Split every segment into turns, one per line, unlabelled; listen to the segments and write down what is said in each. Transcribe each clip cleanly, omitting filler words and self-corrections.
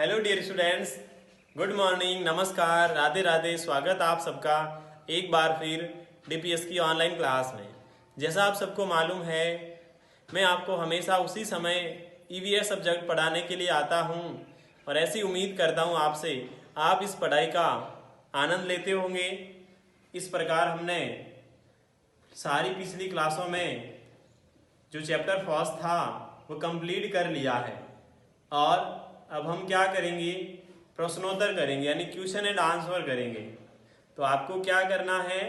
Hello dear students, good morning, नमस्कार, राधे राधे। स्वागत आप सबका एक बार फिर डीपीएस की ऑनलाइन क्लास में। जैसा आप सबको मालूम है, मैं आपको हमेशा उसी समय ईवीएस सब्जेक्ट पढ़ाने के लिए आता हूं और ऐसी उम्मीद करता हूं आपसे आप इस पढ़ाई का आनंद लेते होंगे। इस प्रकार हमने सारी पिछली क्लासों में जो चैप्टर फर्स्ट था वो कंप्लीट कर लिया है और अब हम क्या करेंगे, प्रश्नोत्तर करेंगे, यानी क्वेश्चन एंड आंसर करेंगे। तो आपको क्या करना है,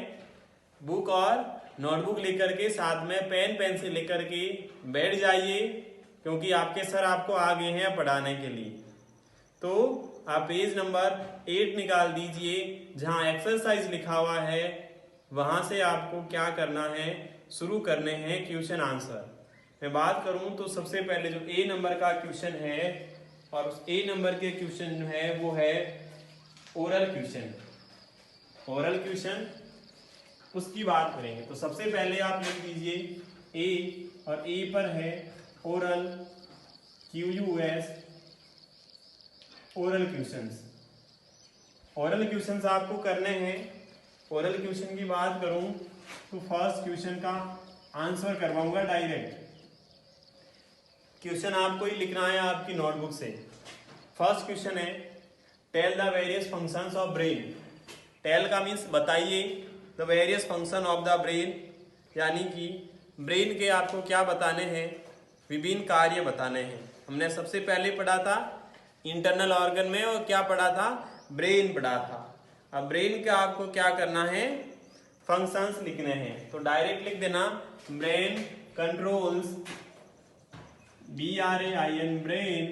बुक और नोटबुक लेकर के साथ में पेन पेंसिल लेकर के बैठ जाइए, क्योंकि आपके सर आपको आ गए हैं पढ़ाने के लिए। तो आप पेज नंबर 8 निकाल दीजिए, जहां एक्सरसाइज लिखा हुआ है वहां से आपको क्या करना है, शुरू करने हैं क्वेश्चन आंसर। मैं बात करूं तो सबसे पहले जो ए नंबर का क्वेश्चन है, और उस ए नंबर के क्वेश्चन जो है वो है ओरल क्वेश्चन। ओरल क्वेश्चन उसकी बात करेंगे। तो सबसे पहले आप लिख दीजिए ए, और ए पर है oral, QUS, oral questions. Oral questions आपको करने हैं। ओरल क्वेश्चन की बात करूं तो फर्स्ट क्वेश्चन का आंसर करवाऊंगा डायरेक्ट। क्वेश्चन आपको ही लिखना है आपकी नोटबुक से। फर्स्ट क्वेश्चन है, tell the various functions of brain. Tell का मीन्स बताइए, the various function of the brain, यानी कि ब्रेन के आपको क्या बताने हैं, विभिन्न कार्य बताने हैं। हमने सबसे पहले पढ़ा था इंटरनल ऑर्गन में, और क्या पढ़ा था, ब्रेन पढ़ा था। अब ब्रेन का आपको क्या करना है, फंक्शंस लिखने हैं। तो डायरेक्ट लिख देना, brain controls, BRAIN, brain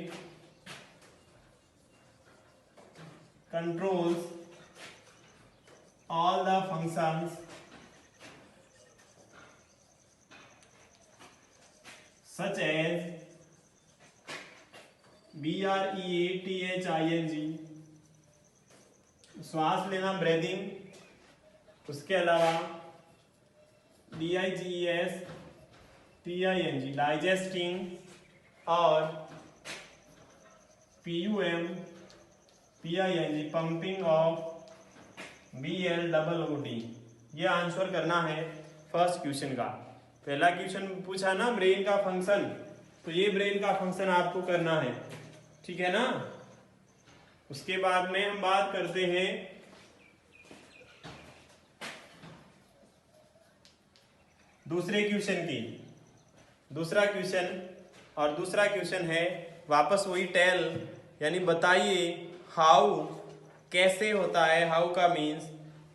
controls all the functions such as BREATHING, श्वास लेना, ब्रीदिंग। उसके अलावा DIGESTING, डाइजेस्टिंग, और PUMPING, पंपिंग ऑफ BLOOD। ये आंसर करना है फर्स्ट क्वेश्चन का। पहला क्वेश्चन पूछा ना ब्रेन का फंक्शन, तो ये ब्रेन का फंक्शन आपको करना है, ठीक है ना। उसके बाद में हम बात करते हैं दूसरे क्वेश्चन की। दूसरा क्वेश्चन, और दूसरा क्वेश्चन है वापस वही टेल, यानी बताइए, हाउ, कैसे होता है। हाउ का means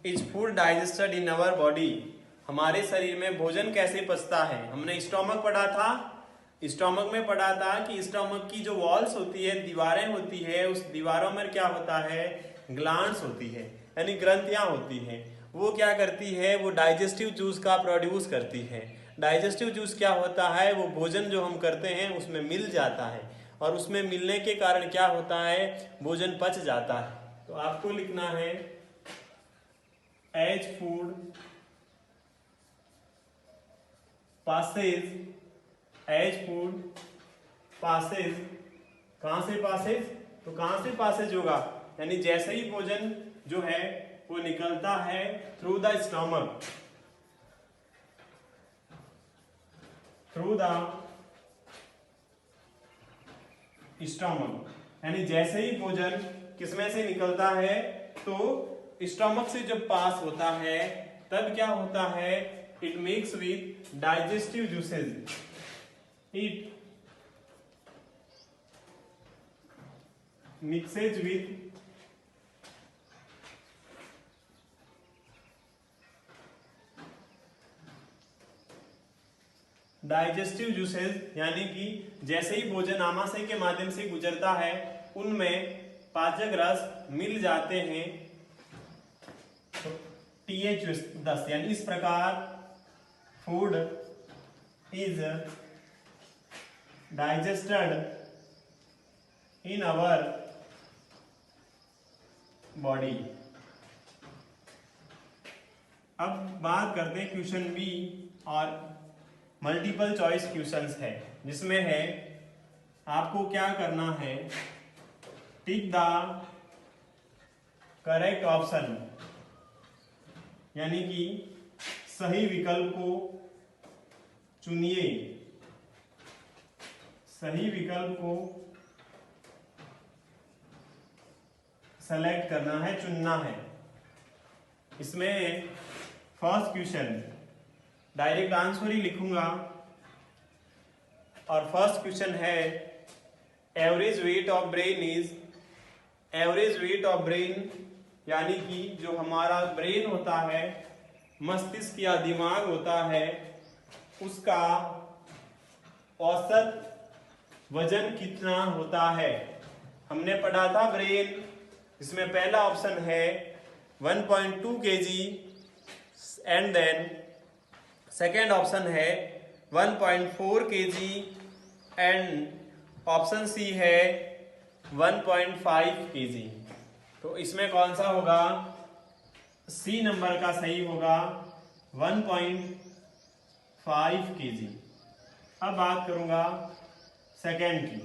is food digested in our body, हमारे शरीर में भोजन कैसे पचता है। हमने स्टोमक पढ़ा था, स्टोमक में पढ़ा था कि स्टोमक की जो वॉल्स होती है, दीवारें होती है, उस दीवारों में क्या होता है, ग्लैंड्स होती है, यानी ग्रंथियां होती हैं। वो क्या करती है, वो डाइजेस्टिव जूस का प्रोड्यूस करती है। डाइजेस्टिव जूस क्या होता है, वो भोजन जो हम करते हैं उसमें मिल जाता है, और उसमें मिलने के कारण क्या होता है, भोजन पच जाता है। तो आपको लिखना है as food passes, as food passes, कहां से पासेज, तो कहां से पासेज होगा, यानी जैसे ही भोजन जो है वो निकलता है through the stomach, through the stomach, यानी जैसे ही भोजन किसमें से निकलता है, तो स्टमक से जब पास होता है तब क्या होता है, it mix with digestive juices, it mixes with digestive juices, यानी कि जैसे ही भोजन आमाशय के माध्यम से गुजरता है उनमें पाचक रस मिल जाते हैं। तो TH10, यानी इस प्रकार food is digested in our body. अब बात करते हैं क्वेश्चन बी, और मल्टीपल चॉइस क्वेश्चंस है, जिसमें है आपको क्या करना है, टिक द करेक्ट ऑप्शन, यानी कि सही विकल्प को चुनिए, सही विकल्प को सेलेक्ट करना है, चुनना है। इसमें फर्स्ट क्वेश्चन डायरेक्ट आंसर ही लिखूंगा और फर्स्ट क्वेश्चन है average weight of brain is, average weight of brain यानी कि जो हमारा ब्रेन होता है, मस्तिष्क या दिमाग होता है, उसका औसत वजन कितना होता है। हमने पढ़ा था ब्रेन, इसमें पहला ऑप्शन है 1.2 kg and then second option है 1.4 kg एंड ऑप्शन सी है 1.5 kg। तो इसमें कौन सा होगा? सी नंबर का सही होगा 1.5 kg। अब बात करूंगा सेकेंड की।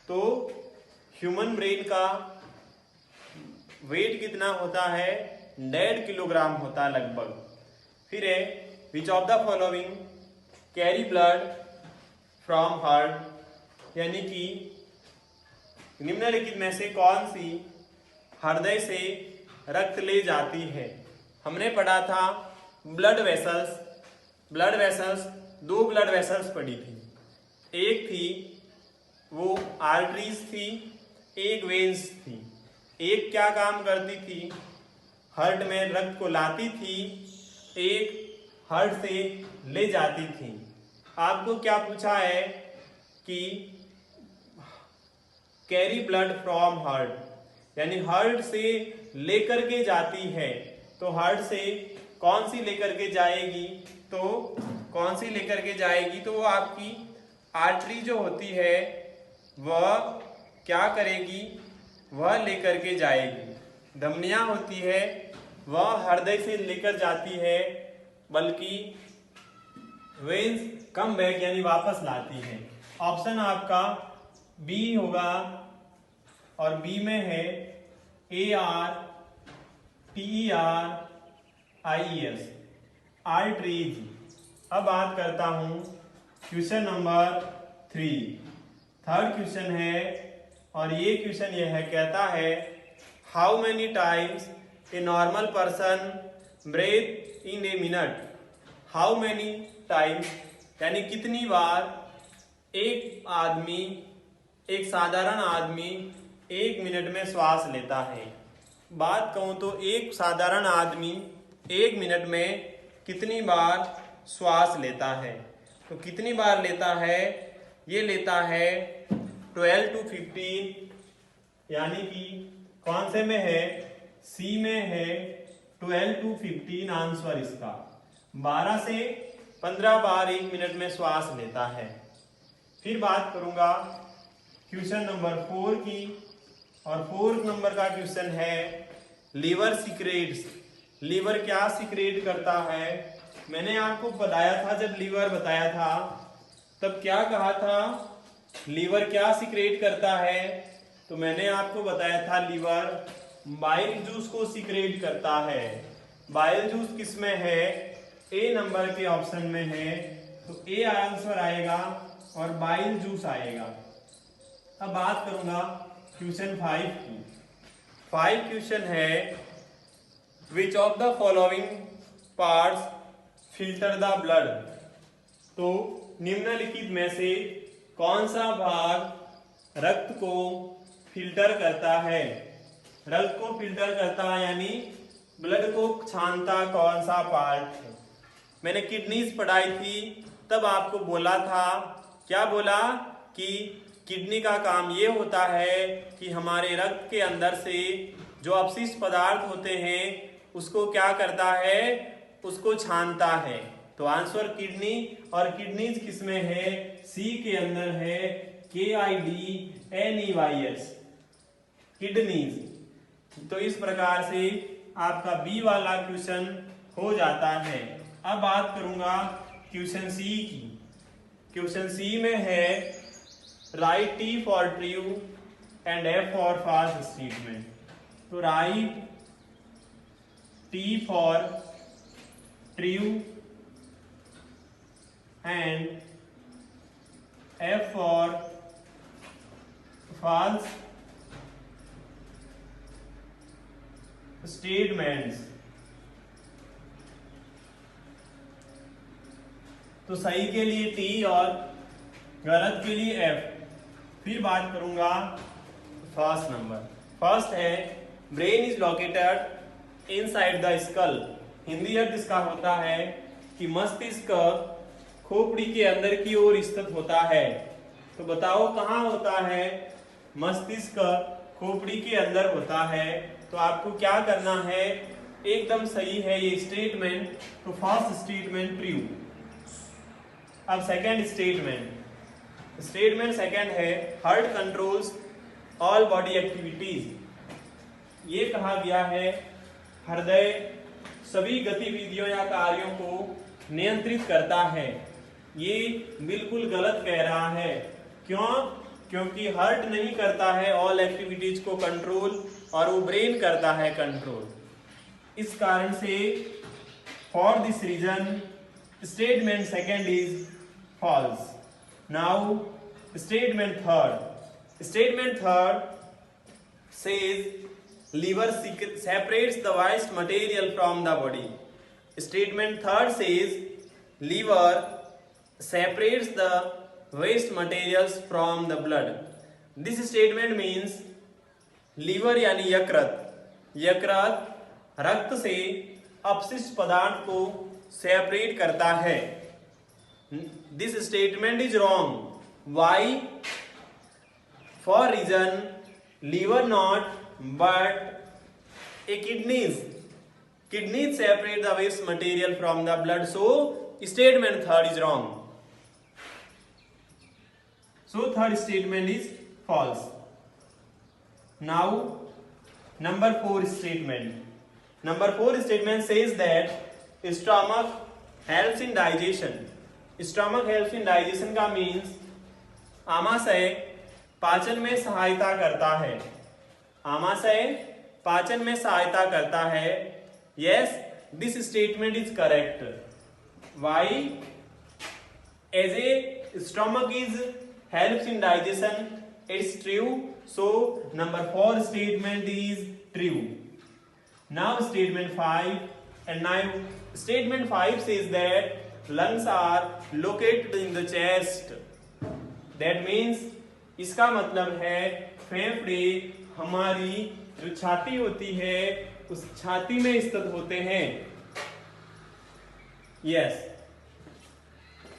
तो ह्यूमन ब्रेन का वेट कितना होता है? 1.5 किलोग्राम होता है लगभग। फिर है which of the following carry blood from heart, यानी कि निम्नलिखित में से कौन सी हृदय से रक्त ले जाती है। हमने पढ़ा था blood vessels, blood vessels, 2 blood vessels पढ़ी थी। एक थी वो आर्टरीज थी, एक वेन्स थी। एक क्या काम करती थी? हार्ट में रक्त को लाती थी, एक हार्ट से ले जाती थी। आपको क्या पूछा है कि कैरी ब्लड फ्रॉम हार्ट, यानी हार्ट से लेकर के जाती है। तो हार्ट से कौन सी लेकर के जाएगी? तो कौन सी लेकर के जाएगी? तो वो आपकी आर्टरी जो होती है वह क्या करेगी? वह लेकर के जाएगी। धमनियां होती है वह हृदय से लेकर जाती है, बल्कि वेन्स कम बैक यानी वापस लाती है। ऑप्शन आपका बी होगा और बी में है ARTERIES, आर्टरीज। अब बात करता हूं क्वेश्चन नंबर 3। थर्ड क्वेश्चन है और ये क्वेश्चन ये है, कहता है how many times a normal person breathe in a minute. How many times यानी कितनी बार एक आदमी, एक साधारण आदमी 1 मिनट में श्वास लेता है। बात कहूं तो एक साधारण आदमी 1 मिनट में कितनी बार श्वास लेता है? तो कितनी बार लेता है? ये लेता है 12 to 15, यानी कि कौन से में है? सी में है 12 to 15 आंसर इसका। 12 से 15 बार 1 मिनट में श्वास लेता है। फिर बात करूंगा क्वेश्चन नंबर 4 की, और 4 नंबर का क्वेश्चन है लीवर सीक्रेट्स। लीवर क्या सीक्रेट करता है? मैंने आपको बताया था, जब लीवर बताया था तब क्या कहा था? लीवर क्या सीक्रेट करता है? तो मैंने आपको बताया था लीवर बाइल जूस को सीक्रेट करता है। बाइल जूस किस में है? ए नंबर के ऑप्शन में है। तो ए आंसर आएगा और बाइल जूस आएगा। अब बात करूंगा क्वेश्चन 5 की। 5 क्वेश्चन है which of the following parts filter the blood. तो निम्नलिखित में से कौन सा भाग रक्त को फिल्टर करता है? रक्त को फिल्टर करता है यानी ब्लड को छानता कौन सा पार्ट है? मैंने किडनीज पढ़ाई थी, तब आपको बोला था, क्या बोला? कि किडनी का काम ये होता है कि हमारे रक्त के अंदर से जो अपशिष्ट पदार्थ होते हैं उसको क्या करता है? उसको छानता है। तो आंसर किडनी, और किडनीज किसमें है? सी के अंदर है, KIDNEYS, किडनीज। तो इस प्रकार से आपका बी वाला क्वेश्चन हो जाता है। अब बात करूंगा क्वेश्चन सी की। क्वेश्चन सी में है right T for true and F for false statement. तो write T for true and F for false statements. तो सही के लिए T और गलत के लिए F. फिर बात करूंगा फर्स्ट नंबर. फर्स्ट है brain is located inside the skull. Hindi अर्थ इसका होता है कि मस्तिष्क खोपड़ी के अंदर की ओर स्थित होता है. तो बताओ कहाँ होता है? मस्तिष्क खोपड़ी के अंदर होता है. तो आपको क्या करना है? एकदम सही है ये स्टेटमेंट. तो फर्स्ट स्टेटमेंट ट्रू. अब सेकंड स्टेटमेंट. स्टेटमेंट सेकंड है heart controls all body activities. ये कहा गया है हृदय सभी गतिविधियों या कार्यों को नियंत्रित करता है. ये बिल्कुल गलत कह रहा है. क्यों? क्योंकि हार्ट नहीं करता है ऑल एक्टिविटीज को कंट्रोल, और वो ब्रेन करता है कंट्रोल. इस कारण से for this reason statement second is false. Now statement third. Statement third says liver separates the waste material from the body. Statement third says liver separates the waste materials from the blood. This statement means liver यानी यकृत. यकृत रक्त से अपशिष्ट पदार्थ को separate करता है. This statement is wrong. Why? For reason liver not but a kidneys separate the waste material from the blood. So statement third is wrong. So third statement is false. Now number 4 statement. Number 4 statement says that stomach helps in digestion. Stomach helps in digestion का means आमाशय पाचन में सहायता करता है. आमाशय पाचन में सहायता करता है. Yes, this statement is correct. Why? As a stomach is helps in digestion, it's true. So number 4 statement is true. Now statement 5. And now statement 5 says that lungs are located in the chest. That means इसका मतलब है फेफड़े हमारी जो छाती होती है उस छाती में स्थित होते हैं. यस,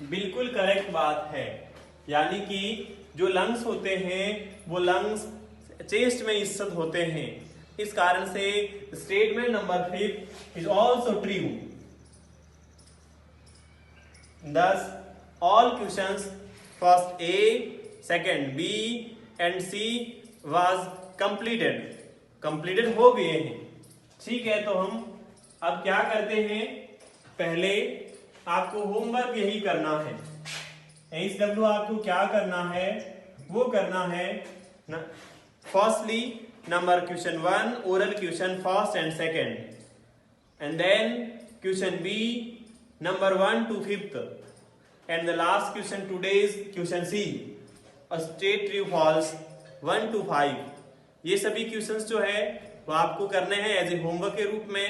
बिल्कुल करेक्ट बात है. यानी कि जो लंग्स होते हैं वो लंग्स चेस्ट में स्थित होते हैं. इस कारण से statement number 5 is also true. Thus all questions first A, second B and C was completed. Completed हो गए हैं. ठीक है, तो हम अब क्या करते हैं? पहले आपको होमवर्क यही करना है. HW आपको क्या करना है? वो करना है firstly number question 1 oral question first and second, and then question B number 1 to 5th, and the last question today is question C, a state true false 1 to 5. ये सभी क्वेश्चंस जो है वो आपको करने हैं एज ए होमवर्क के रूप में.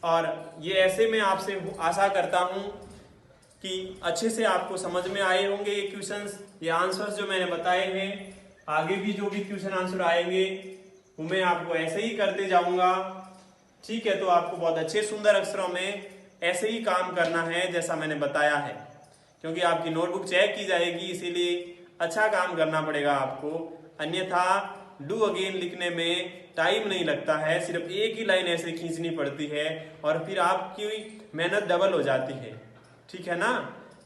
और ये ऐसे मैं आपसे आशा करता हूँ कि अच्छे से आपको समझ में आए होंगे ये क्वेश्चंस, ये आंसर्स जो मैंने बताए हैं. आगे भी जो भी क्वेश्चन आंसर आएंगे वो मैं आपको ऐसे ही करते जाऊंगा. ठीक है, तो आपको बहुत अच्छे सुंदर अक्षरों में ऐसे ही काम करना है जैसा मैंने बताया है, क्योंकि आपकी नोटबुक चेक की जाएगी, इसीलिए अच्छा काम करना पड़ेगा आपको. अन्यथा डू अगेन लिखने में टाइम नहीं लगता है, सिर्फ एक ही लाइन ऐसे खींचनी पड़ती है और फिर आपकी मेहनत डबल हो जाती है. ठीक है ना?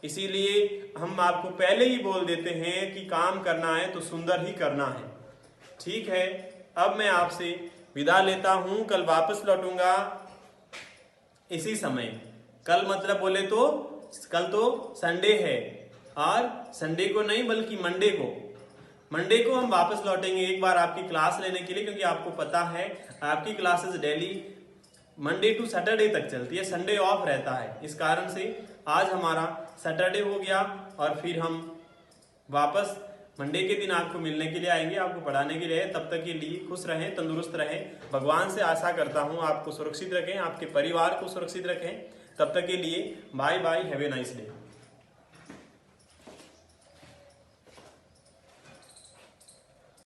इसीलिए हम आपको पहले ही बोल देते हैं कि काम करना है तो सुंदर ही करना है. ठीक है, अब मैं आपसे विदा लेता हूं. कल वापस लौटूंगा इसी समय. कल मतलब बोले तो कल तो संडे है, और संडे को नहीं बल्कि मंडे को. मंडे को हम वापस लौटेंगे एक बार आपकी क्लास लेने के लिए, क्योंकि आपको पता है आपकी classes daily Monday to Saturday तक चलती है, संडे ऑफ रहता है। इस कारण से आज हमारा सैटरडे हो गया और फिर हम वापस मंडे के दिन आपको मिलने के लिए आएंगे, आपको पढ़ाने के लिए। तब तक के लिए खुश रहें, तंदुरुस्त रहें। भगवान से आशा करता हूँ आपको सुरक्षित रखें, आपके परिवार को सुरक्षित रखें। तब तक के लिए bye bye, have a nice day.